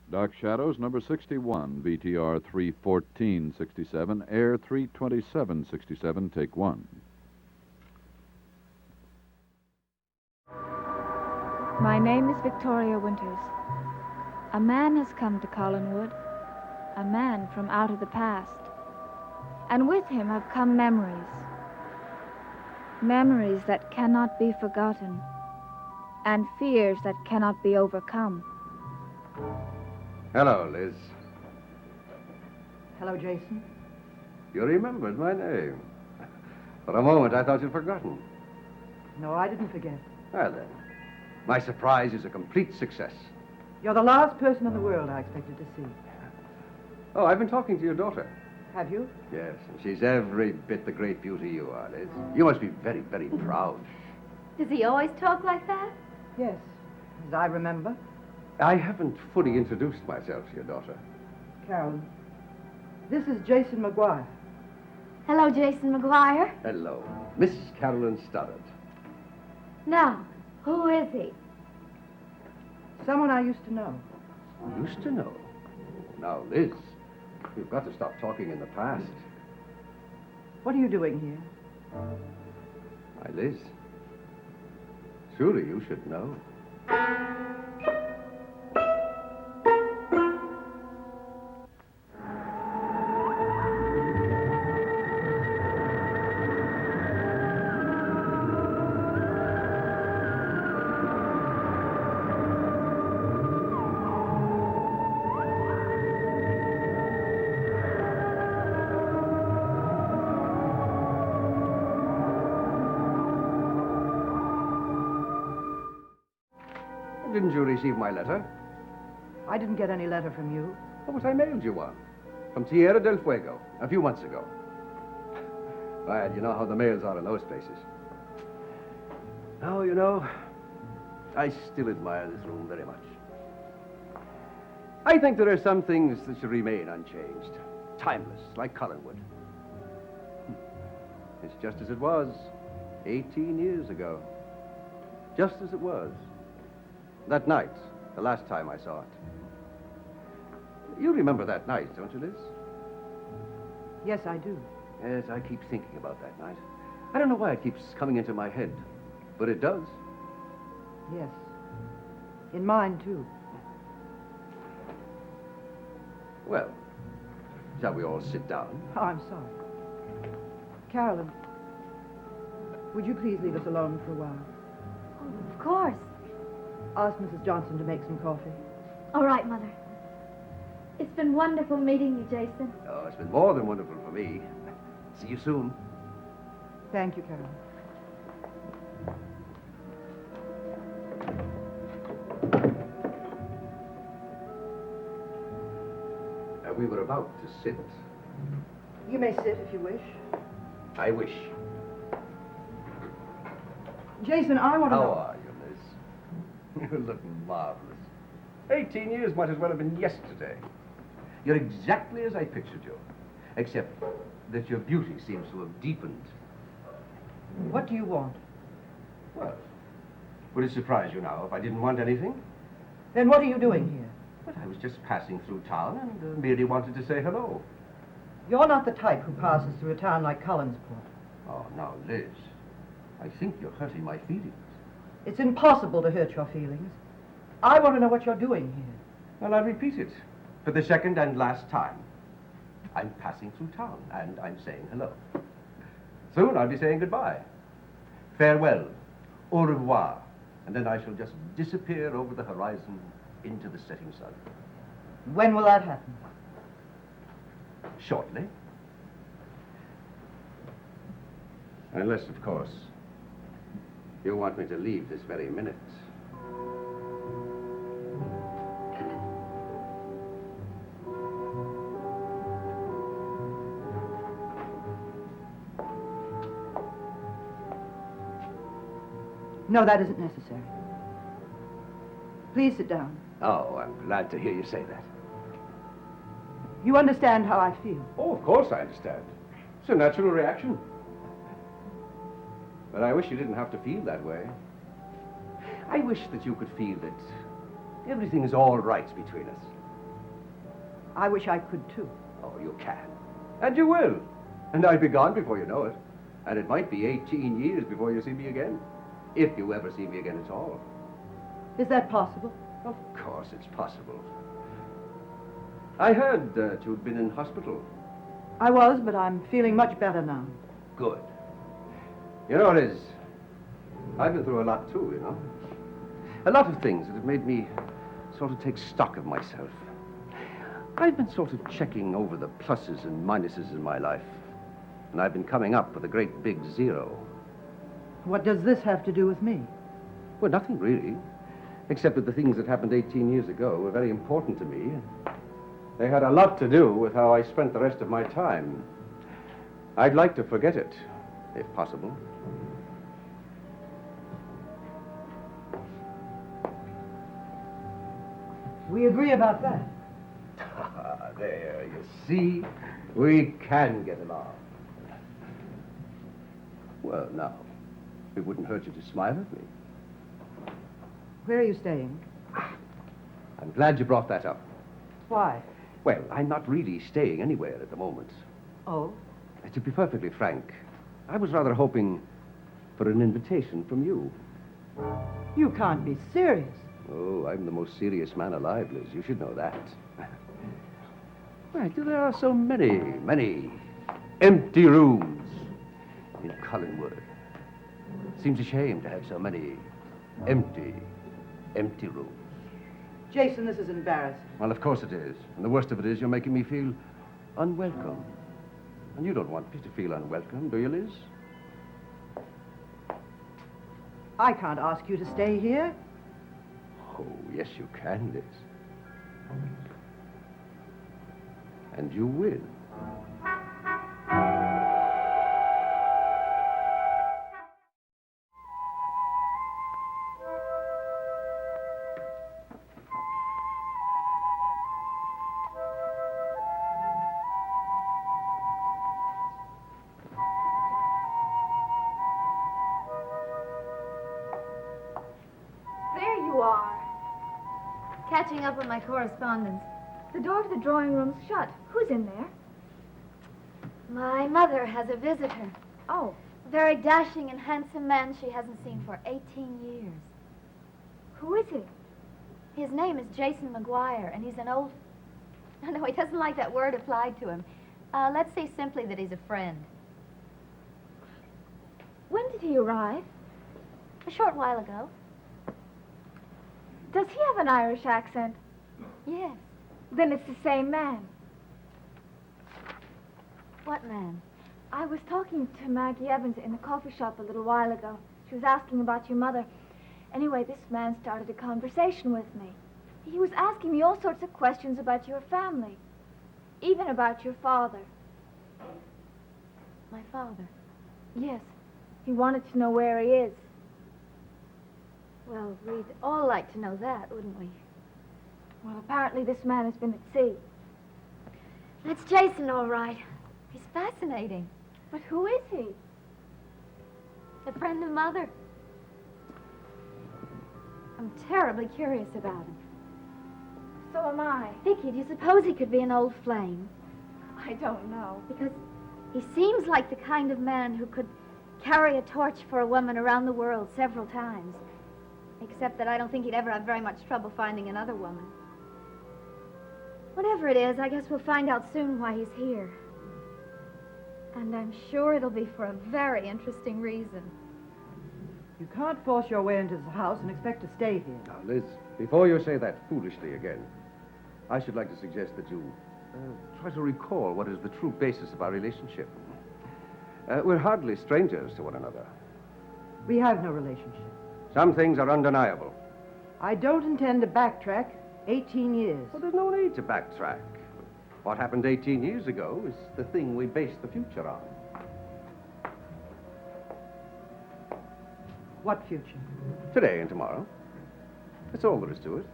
Dark Shadows, number 61, VTR 31467, Air 32767, take one. My name is Victoria Winters. A man has come to Collinwood, a man from out of the past. And with him have come memories. Memories that cannot be forgotten, and fears that cannot be overcome. Hello, Liz. Hello, Jason. You remembered my name. For a moment, I thought you'd forgotten. No, I didn't forget. Well, then, my surprise is a complete success. You're the last person in the world I expected to see. Oh, I've been talking to your daughter. Have you? Yes, and she's every bit the great beauty you are, Liz. You must be very, very proud. Does he always talk like that? Yes, as I remember. I haven't fully introduced myself to your daughter. Carolyn, this is Jason McGuire. Hello, Jason McGuire. Hello, Miss Carolyn Stoddard. Now, who is he? Someone I used to know. Used to know. Now, Liz, you've got to stop talking in the past. What are you doing here? Why, Liz, surely you should know. Didn't you receive my letter? I didn't get any letter from you. Oh, but I mailed you one. From Tierra del Fuego, a few months ago. Well, you know how the mails are in those places. Oh, you know, I still admire this room very much. I think there are some things that should remain unchanged. Timeless, like Collinwood. It's just as it was 18 years ago. Just as it was. That night, the last time I saw it. You remember that night, don't you, Liz? Yes, I do. Yes, I keep thinking about that night. I don't know why it keeps coming into my head, but it does. Yes. In mine, too. Well, shall we all sit down? Oh, I'm sorry. Carolyn, would you please leave us alone for a while? Oh, of course. Ask Mrs. Johnson to make some coffee. All right, Mother. It's been wonderful meeting you, Jason. Oh, it's been more than wonderful for me. See you soon. Thank you, Carolyn. We were about to sit. You may sit if you wish. I wish. Jason, I want to How know... are you, Liz? You look marvelous. 18 years might as well have been yesterday. You're exactly as I pictured you, except that your beauty seems to have deepened. What do you want? Well, would it surprise you now if I didn't want anything? Then what are you doing here? But I was just passing through town and merely wanted to say hello. You're not the type who passes through a town like Collinsport. Oh, now, Liz, I think you're hurting my feelings. It's impossible to hurt your feelings. I want to know what you're doing here. Well, I'll repeat it for the second and last time. I'm passing through town, and I'm saying hello. Soon I'll be saying goodbye. Farewell, au revoir, and then I shall just disappear over the horizon into the setting sun. When will that happen? Shortly. Unless, of course, you want me to leave this very minute. No, that isn't necessary. Please sit down. Oh, I'm glad to hear you say that. You understand how I feel. Oh, of course I understand. It's a natural reaction. But I wish you didn't have to feel that way. I wish that you could feel that everything is all right between us. I wish I could, too. Oh, you can. And you will. And I'll be gone before you know it. And it might be 18 years before you see me again. If you ever see me again at all. Is that possible? Of course it's possible. I heard that you'd been in hospital. I was, but I'm feeling much better now. Good. You know, Liz, I've been through a lot too, you know. A lot of things that have made me sort of take stock of myself. I've been sort of checking over the pluses and minuses in my life. And I've been coming up with a great big zero. What does this have to do with me? Well, nothing really. Except that the things that happened 18 years ago were very important to me. They had a lot to do with how I spent the rest of my time. I'd like to forget it, if possible. We agree about that. There, you see, we can get along. Well, now, it wouldn't hurt you to smile at me. Where are you staying? I'm glad you brought that up. Why? Well, I'm not really staying anywhere at the moment. Oh? To be perfectly frank, I was rather hoping for an invitation from you. You can't be serious. Oh, I'm the most serious man alive, Liz. You should know that. Right, there are so many empty rooms in Collinwood. Seems a shame to have so many empty rooms. Jason, this is embarrassing. Well, of course it is. And the worst of it is you're making me feel unwelcome. And you don't want me to feel unwelcome, do you, Liz? I can't ask you to stay here. Oh, yes, you can, Liz. And you will. There you are. Catching up on my correspondence. The door to the drawing room's shut. Who's in there? My mother has a visitor. Oh, A very dashing and handsome man she hasn't seen for 18 years. who is he? His name is Jason McGuire, and he's an old... No, he doesn't like that word applied to him. Let's say simply that he's a friend. When did he arrive? A short while ago. Does he have an Irish accent? Yes. Then it's the same man. What man? I was talking to Maggie Evans in the coffee shop a little while ago. She was asking about your mother. Anyway, this man started a conversation with me. He was asking me all sorts of questions about your family, even about your father. My father. Yes, he wanted to know where he is. Well, we'd all like to know that, wouldn't we? Well, apparently this man has been at sea. That's Jason, all right. He's fascinating. But who is he? A friend of Mother. I'm terribly curious about him. So am I. Vicky, do you suppose he could be an old flame? I don't know. Because he seems like the kind of man who could carry a torch for a woman around the world several times. Except that I don't think he'd ever have very much trouble finding another woman. Whatever it is, I guess we'll find out soon why he's here. And I'm sure it'll be for a very interesting reason. You can't force your way into the house and expect to stay here. Now, Liz, before you say that foolishly again, I should like to suggest that you try to recall what is the true basis of our relationship. We're hardly strangers to one another. We have no relationship. Some things are undeniable. I don't intend to backtrack 18 years. Well, there's no need to backtrack. What happened 18 years ago is the thing we base the future on. What future? Today and tomorrow. That's all there is to it.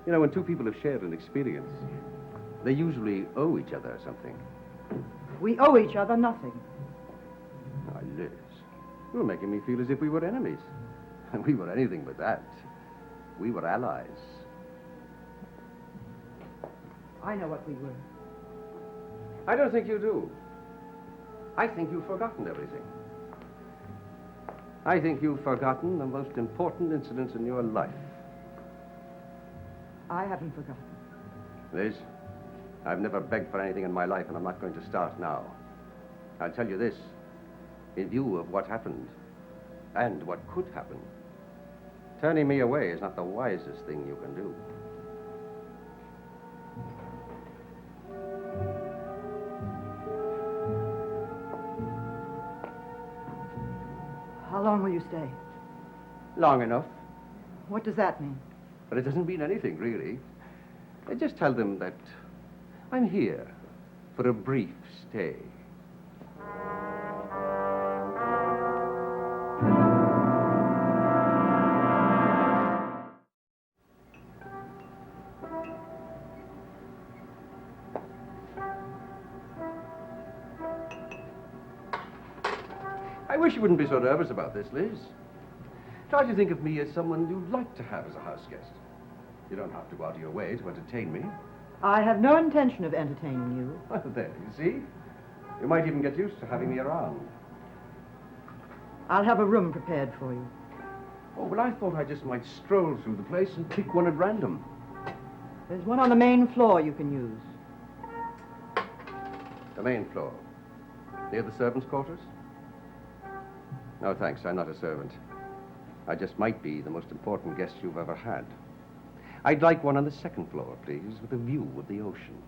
You know, when two people have shared an experience, they usually owe each other something. We owe each other nothing. Now, Liz, you're making me feel as if we were enemies. And we were anything but that. We were allies. I know what we were. I don't think you do. I think you've forgotten everything. I think you've forgotten the most important incidents in your life. I haven't forgotten. Liz, I've never begged for anything in my life, and I'm not going to start now. I'll tell you this. In view of what happened, and what could happen, turning me away is not the wisest thing you can do. How long will you stay? Long enough, What does that mean? but it doesn't mean anything, really. I just tell them that I'm here for a brief stay. I wish you wouldn't be so nervous about this, Liz. Try to think of me as someone you'd like to have as a house guest. You don't have to go out of your way to entertain me. I have no intention of entertaining you. Well, there, you see? You might even get used to having me around. I'll have a room prepared for you. Oh, well, I thought I just might stroll through the place and pick one at random. There's one on the main floor you can use. The main floor. Near the servants' quarters? No, thanks. I'm not a servant. I just might be the most important guest you've ever had. I'd like one on the second floor, please, with a view of the ocean.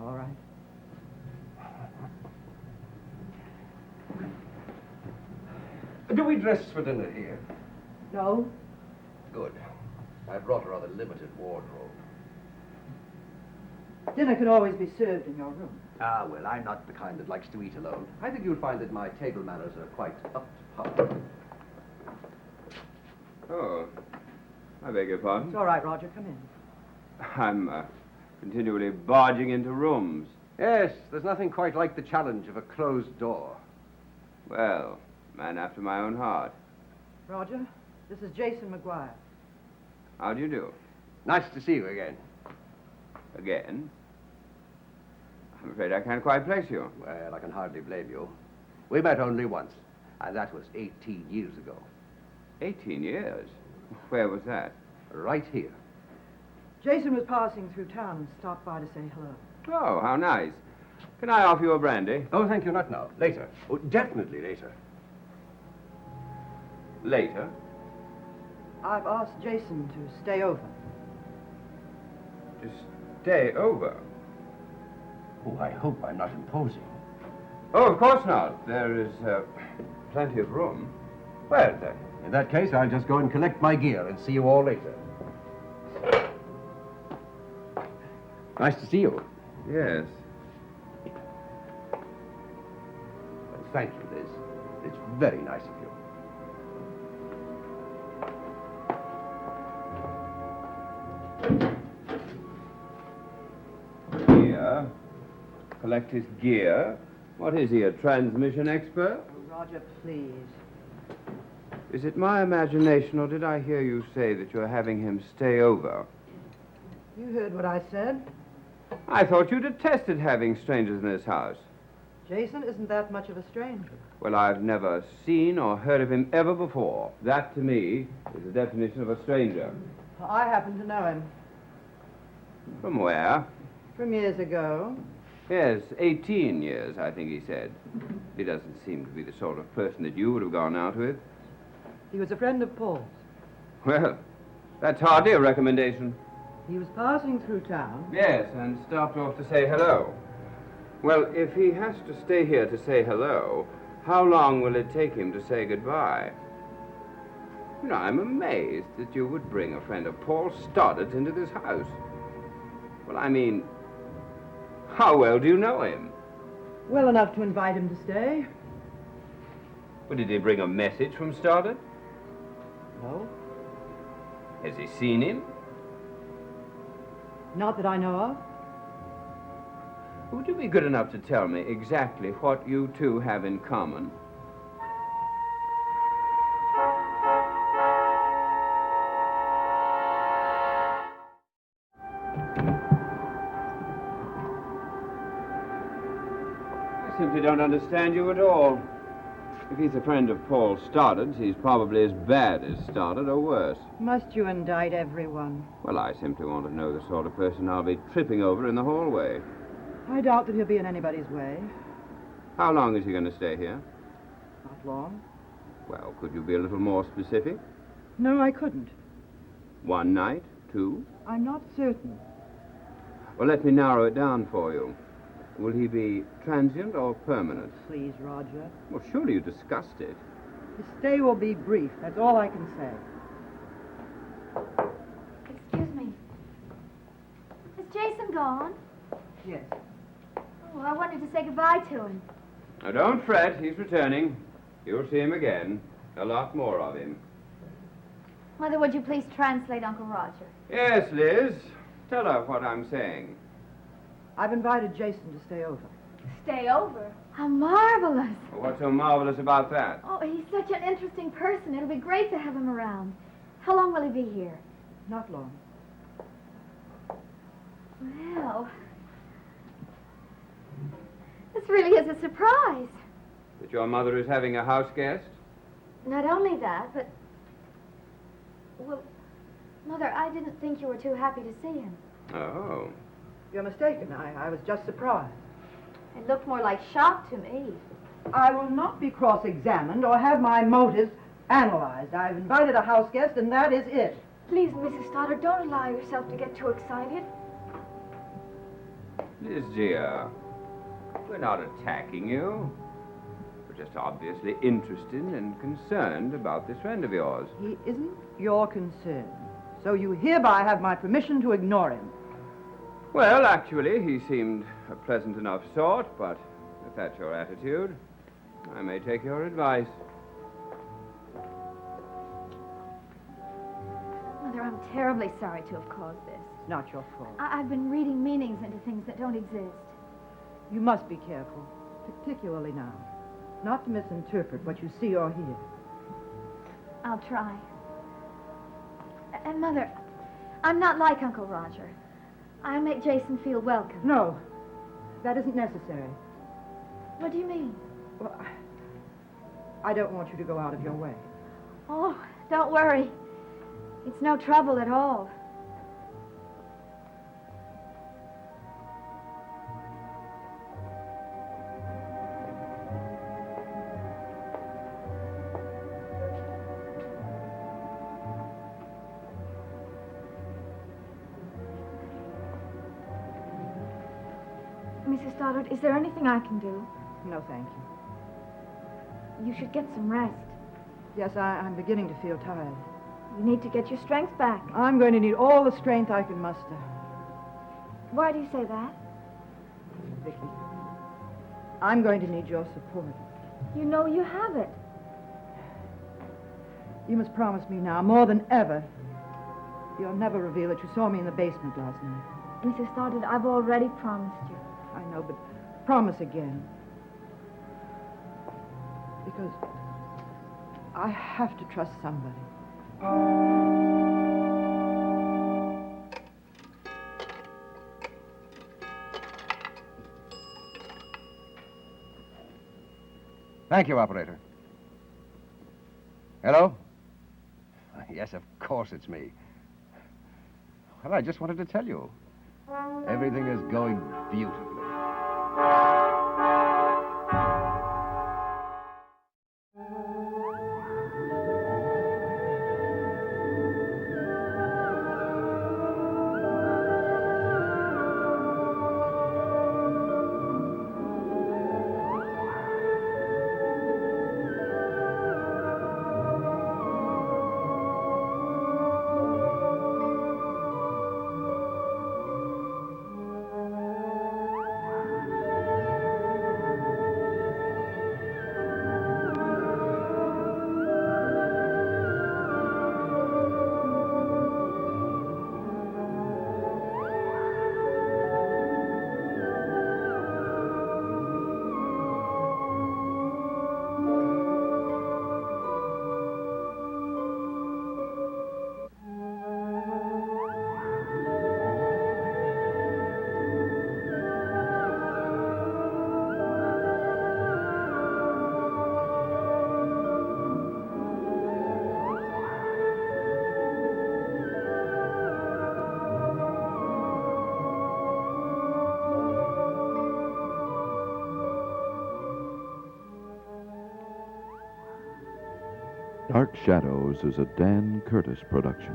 All right. Do we dress for dinner here? No? Good. I brought a rather limited wardrobe. Dinner can always be served in your room. Ah, well, I'm not the kind that likes to eat alone. I think you'll find that my table manners are quite up to par. Oh, I beg your pardon. It's all right, Roger. Come in. I'm continually barging into rooms. Yes, there's nothing quite like the challenge of a closed door. Well, man after my own heart. Roger, this is Jason McGuire. How do you do? Nice to see you again. Again? I'm afraid I can't quite place you. Well, I can hardly blame you. We met only once, and that was 18 years ago. 18 years? Where was that? Right here. Jason was passing through town and stopped by to say hello. Oh, how nice. Can I offer you a brandy? Oh, thank you, not now. Later. Oh, definitely later. Later? I've asked Jason to stay over. To stay over? Oh, I hope I'm not imposing. Oh, of course not. There is plenty of room. Well, then, in that case, I'll just go and collect my gear and see you all later. Nice to see you. Yes. Well, thank you, Liz. It's very nice of you. Gear. Collect his gear. What is he, a transmission expert? Oh, Roger, please. Is it my imagination, or did I hear you say that you're having him stay over? You heard what I said. I thought you detested having strangers in this house. Jason isn't that much of a stranger. Well, I've never seen or heard of him ever before. That, to me, is the definition of a stranger. I happen to know him. From where? From years ago. Yes, 18 years, I think he said. He doesn't seem to be the sort of person that you would have gone out with. He was a friend of Paul's. Well, that's hardly a recommendation. He was passing through town. Yes, and stopped off to say hello. Well, if he has to stay here to say hello, how long will it take him to say goodbye? You know, I'm amazed that you would bring a friend of Paul Stoddard's into this house. Well, I mean, how well do you know him? Well enough to invite him to stay. Well, did he bring a message from Stoddard? No, Has he seen him? not that I know of. Would you be good enough to tell me exactly what you two have in common? simply don't understand you at all. If he's a friend of Paul Stoddard's, he's probably as bad as Stoddard or worse. Must you indict everyone? Well, I simply want to know the sort of person I'll be tripping over in the hallway. I doubt that he'll be in anybody's way. How long is he going to stay here? Not long. Well, could you be a little more specific? No, I couldn't. 1 night? 2? I'm not certain. Well, let me narrow it down for you. Will he be transient or permanent? Please, Roger. Well, surely you discussed it. The stay will be brief. That's all I can say. Excuse me. Is Jason gone? Yes. Oh, I wanted to say goodbye to him. Now, don't fret. He's returning. You'll see him again. A lot more of him. Mother, would you please translate Uncle Roger? Yes, Liz. Tell her what I'm saying. I've invited Jason to stay over. Stay over. How marvelous. Well, what's so marvelous about that? Oh, he's such an interesting person. It'll be great to have him around. How long will he be here? Not long. Well, this really is a surprise. That your mother is having a house guest? Not only that, but... Well, Mother, I didn't think you were too happy to see him. Oh. You're mistaken. I was just surprised. It looked more like shock to me. I will not be cross-examined or have my motives analyzed. I've invited a house guest, and that is it. Please, Mrs. Stoddard, don't allow yourself to get too excited. Liz, dear, we're not attacking you. We're just obviously interested and concerned about this friend of yours. He isn't your concern, so you hereby have my permission to ignore him. Well, actually, he seemed a pleasant enough sort, but if that's your attitude, I may take your advice. Mother, I'm terribly sorry to have caused this. It's not your fault. I've been reading meanings into things that don't exist. You must be careful, particularly now, not to misinterpret what you see or hear. I'll try. And Mother, I'm not like Uncle Roger. I make Jason feel welcome. No, that isn't necessary. What do you mean? Well, I don't want you to go out of your way. Oh, don't worry. It's no trouble at all. Mrs. Stoddard, is there anything I can do? No, thank you. You should get some rest. Yes, I'm beginning to feel tired. You need to get your strength back. I'm going to need all the strength I can muster. Why do you say that? Vicky, I'm going to need your support. You know you have it. You must promise me now, more than ever, you'll never reveal that you saw me in the basement last night. Mrs. Stoddard, I've already promised you. I know, but promise again. Because I have to trust somebody. Thank you, operator. Hello? Yes, of course it's me. Well, I just wanted to tell you. Everything is going beautifully. Dark Shadows is a Dan Curtis production.